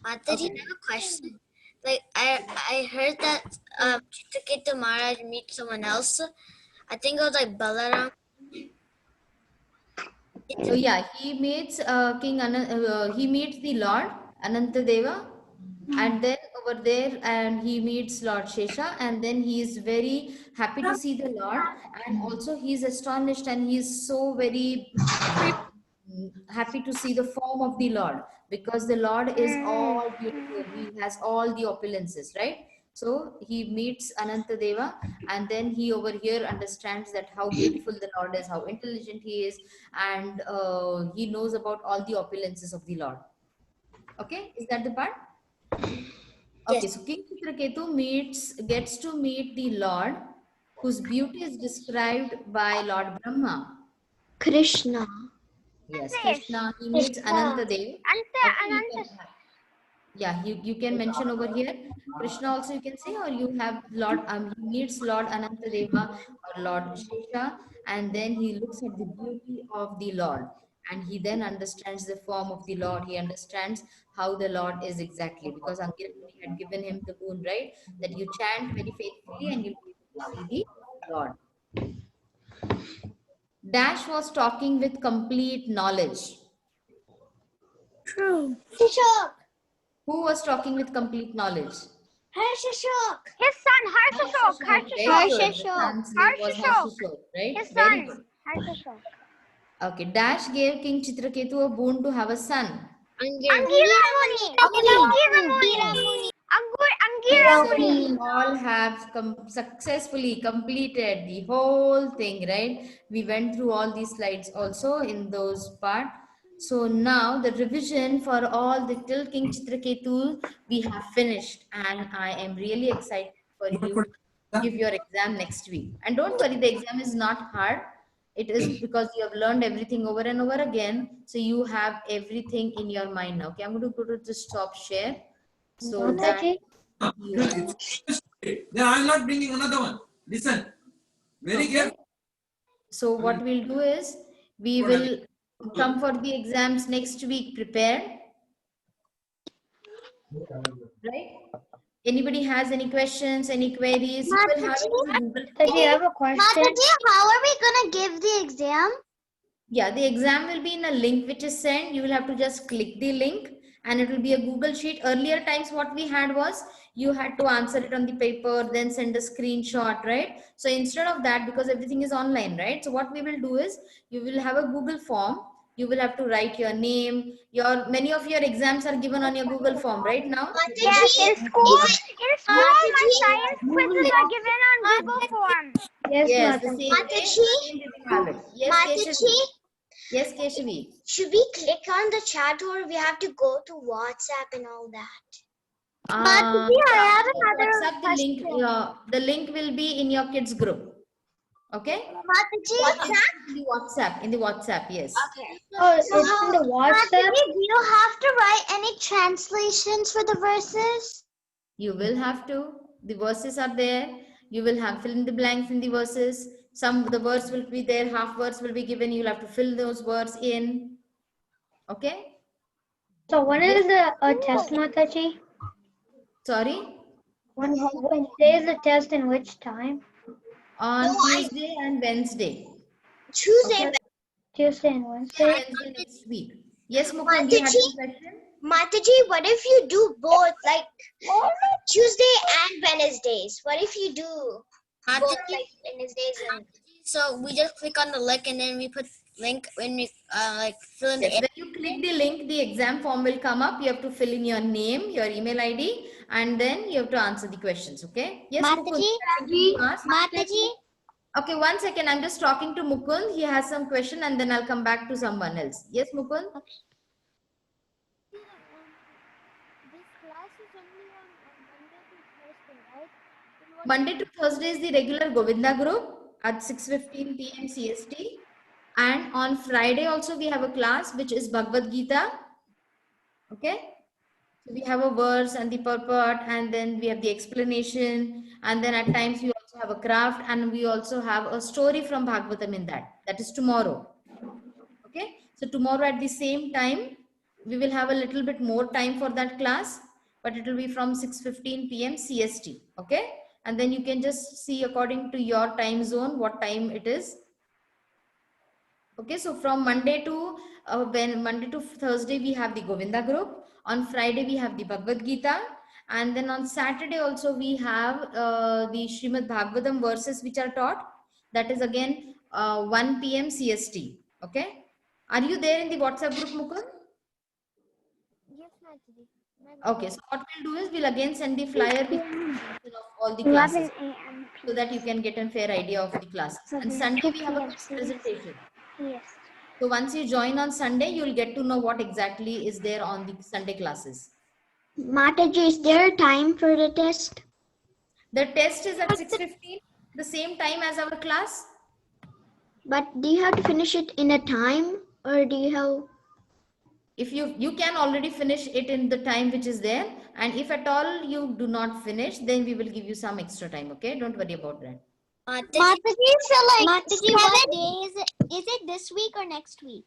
C: Mataji, I have a question. Like I heard that Chitraketu Maharaj meets someone else. I think it was like Balaram.
A: So yeah, he meets he meets the Lord Anantadeva, and then over there, and he meets Lord Shesha, and then he is very happy to see the Lord, and also he is astonished, and he is so very happy to see the form of the Lord, because the Lord is all beautiful. He has all the opulences, right? So he meets Anantadeva, and then he over here understands that how beautiful the Lord is, how intelligent he is, and he knows about all the opulences of the Lord. Okay, is that the part? Okay,
C: Yes.
A: so King Chitraketu gets to meet the Lord, whose beauty is described by Lord Brahma.
B: Krishna.
A: Yes, Krishna. He meets Anantadev. Yeah, you can mention over here. Krishna also you can say, or you have Lord, he meets Lord Anantadeva or Lord Shesha, and then he looks at the beauty of the Lord, and he then understands the form of the Lord. He understands how the Lord is exactly, because Angira Muni had given him the boon, right? That you chant very faithfully and you'll be able to see the Lord. Dash was talking with complete knowledge.
H: True.
A: Who was talking with complete knowledge?
H: Harshashok. His son,
A: Very good. The son's name was Harshashok, right?
H: His
A: Very
H: son.
A: good.
H: Harshashok.
A: Okay, Dash gave King Chitraketu a boon to have a son.
H: Angira Muni.
A: We all have successfully completed the whole thing, right? We went through all these slides also in those part. So now the revision for all the till King Chitraketu we have finished, and I am really excited for you to give your exam next week. And don't worry, the exam is not hard. It is because you have learned everything over and over again. So you have everything in your mind now. Okay, I'm going to go to the stop share. So that you have.
J: Then I'm not bringing another one. Listen, very careful.
A: So what we'll do is we will come for the exams next week prepared. Right? Anybody has any questions, any queries? You will have it in the Google.
D: Mataji, I have a question.
C: Mataji, how are we gonna give the exam?
A: Yeah, the exam will be in a link which is sent. You will have to just click the link and it will be a Google sheet. Earlier times what we had was you had to answer it on the paper, then send a screenshot, right? So instead of that, because everything is online, right? So what we will do is you will have a Google form. You will have to write your name. Many of your exams are given on your Google form right now.
C: Yes,
H: in school, my science quizzes are given on Google Form.
D: Yes,
A: Yes, the
D: Mataji.
A: same way,
C: Mataji?
A: same we will have it. Yes, Keshavi.
C: Mataji,
A: Yes, Keshavi.
C: should we click on the chat or we have to go to WhatsApp and all that?
A: Uh,
H: I have another
A: WhatsApp, the link will be in your kids group. Okay?
C: Mataji?
A: In the WhatsApp, yes.
C: Okay.
D: Oh, it's in the WhatsApp.
C: Mataji, do you have to write any translations for the verses?
A: You will have to. The verses are there. You will have fill in the blanks in the verses. The words will be there. Half words will be given. You'll have to fill those words in. Okay?
D: So when is the test, Mataji?
A: Sorry?
D: When day is the test and which time?
A: On Tuesday and Wednesday.
C: Tuesday.
A: Okay?
D: Tuesday and Wednesday.
A: Wednesday next week. Yes, Mukund, you had a question?
C: Mataji, what if you do both, like Tuesday and Wednesdays? What if you do both, like Wednesdays and... So we just click on the link and then we put link when we like fill in
A: Yes,
C: the...
A: when you click the link, the exam form will come up. You have to fill in your name, your email ID, and then you have to answer the questions. Okay? Yes, Mukund.
C: Mataji?
A: Okay, 1 second. I'm just talking to Mukund. He has some question, and then I'll come back to someone else. Yes, Mukund.
D: This class is only on Monday to Thursday, right?
A: Monday to Thursday is the regular Govinda group at 6:15 p.m. CST. And on Friday also we have a class which is Bhagavad Gita. Okay. So we have a verse and the purport, and then we have the explanation, and then at times we also have a craft, and we also have a story from Bhagavatam in that. That is tomorrow. Okay. So tomorrow at the same time, we will have a little bit more time for that class, but it will be from 6:15 p.m. CST. Okay. And then you can just see according to your time zone what time it is. Okay, so from Monday to Thursday we have the Govinda group. On Friday we have the Bhagavad Gita, and then on Saturday also we have the Srimad Bhagavatam verses which are taught. That is again 1 p.m. CST. Okay, are you there in the WhatsApp group, Mukund?
D: Yes, Mataji.
A: Okay, so what we'll do is we'll again send the flyer with of all the classes so that you can get a fair idea of the classes. And Sunday we have a presentation.
D: Yes.
A: So once you join on Sunday, you'll get to know what exactly is there on the Sunday classes.
B: Mataji, is there a time for the test?
A: The test is at 6:15, the same time as our class.
B: But do you have to finish it in a time, or do you have...
A: If you can already finish it in the time which is there, and if at all you do not finish, then we will give you some extra time. Okay, don't worry about that.
C: Mataji, so like Mataji, what day is it? Is it this week or next week?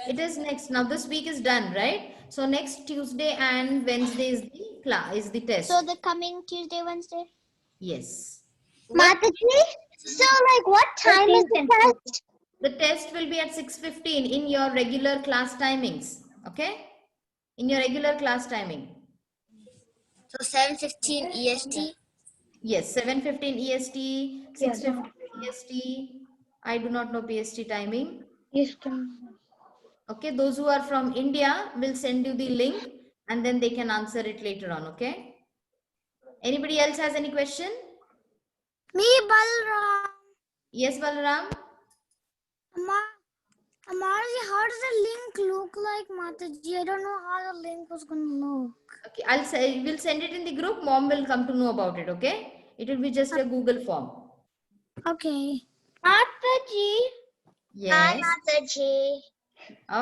A: It is next. Now this week is done, right? So next Tuesday and Wednesday is the class, is the test.
C: So the coming Tuesday, Wednesday?
A: Yes.
C: Mataji, so like what time is the test?
A: The test will be at 6:15 in your regular class timings. Okay? In your regular class timing.
C: So 7:15 EST?
A: Yes, 7:15 EST, 6:15 EST. I do not know PST timing.
D: Eastern.
A: Okay, those who are from India will send you the link and then they can answer it later on. Okay? Anybody else has any question?
H: Me, Balram.
A: Yes, Balaram?
H: Amarji, how does the link look like, Mataji? I don't know how the link was going to look.
A: Okay, we'll send it in the group. Mom will come to know about it. Okay? It will be just a Google form.
H: Okay.
C: Mataji.
A: Yes.
C: Hi, Mataji.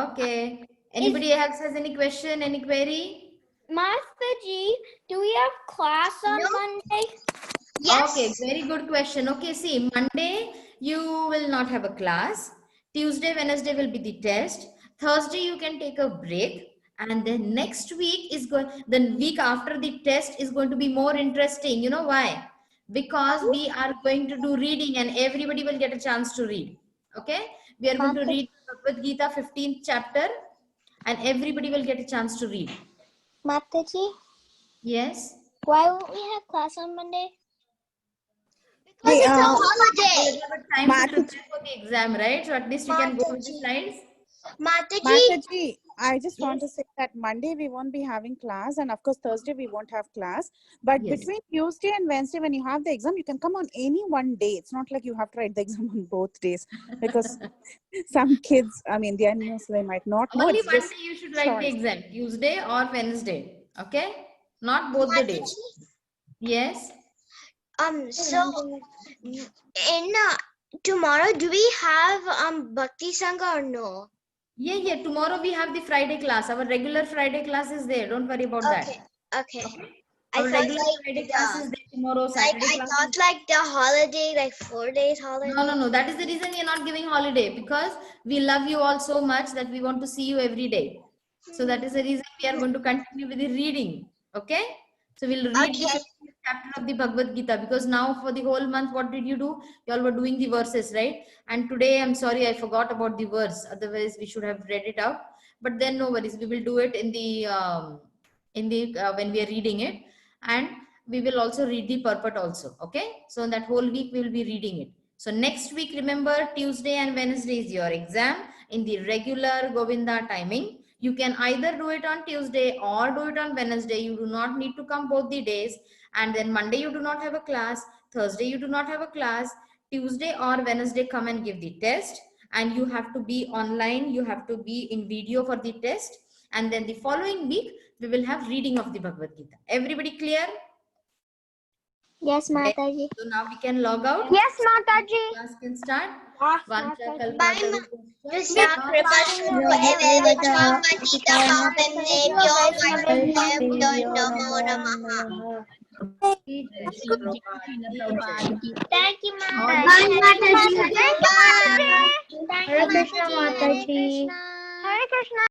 A: Okay. Anybody else has any question, any query?
C: Mataji, do we have class on Monday? Yes.
A: Okay, very good question. Okay, see, Monday you will not have a class. Tuesday, Wednesday will be the test. Thursday you can take a break, and then next week is going. The week after the test is going to be more interesting. You know why? Because we are going to do reading, and everybody will get a chance to read. Okay, we are going to read Bhagavad Gita 15th chapter, and everybody will get a chance to read.
C: Mataji,
A: Yes.
C: why won't we have class on Monday?
B: Because
K: Hey,
B: it's a
A: We'll
B: holiday.
A: have time to prepare for the exam, right? So at least we can go with the slides.
K: Mataji, I just want to say that Monday we won't be having class, and of course Thursday we won't have class. But
A: Yes.
K: between Tuesday and Wednesday, when you have the exam, you can come on any one day. It's not like you have to write the exam on both days, because some kids, I mean, they are new, so they might not know.
A: Only
K: It's
A: one
K: just
A: day you should write the
K: choice.
A: exam, Tuesday or Wednesday. Okay? Not both the days. Yes.
B: So in tomorrow, do we have Bhakti Sangha or no?
A: Yeah. Tomorrow we have the Friday class. Our regular Friday class is there. Don't worry about that.
B: Okay.
A: Our
B: I thought
A: regular Friday class is there tomorrow.
B: like
A: Saturday
B: I
A: class
B: thought
A: is
B: like the holiday, like 4 days holiday.
A: No. That is the reason we are not giving holiday, because we love you all so much that we want to see you every day. So that is the reason we are going to continue with the reading. Okay? So we'll read the 15th chapter of the Bhagavad Gita, because now for the whole month, what did you do? You all were doing the verses, right? And today, I'm sorry, I forgot about the verse. Otherwise, we should have read it out. But then no worries, we will do it in the when we are reading it, and we will also read the purport also. Okay? So that whole week we will be reading it. So next week, remember, Tuesday and Wednesday is your exam in the regular Govinda timing. You can either do it on Tuesday or do it on Wednesday. You do not need to come both the days. And then Monday you do not have a class. Thursday you do not have a class. Tuesday or Wednesday come and give the test. And you have to be online. You have to be in video for the test. And then the following week, we will have reading of the Bhagavad Gita. Everybody clear?
C: Yes, Mataji.
A: So now we can log out.
H: Yes, Mataji.
A: Class can start. Vancha
B: Bye,
A: kalpataru.
B: Krishna Kripadu Eveva Chamatita Pamem Namo Namaha.
C: Thank you,
B: Bye, Mataji.
H: Hare Krishna, Mataji. Hare Krishna.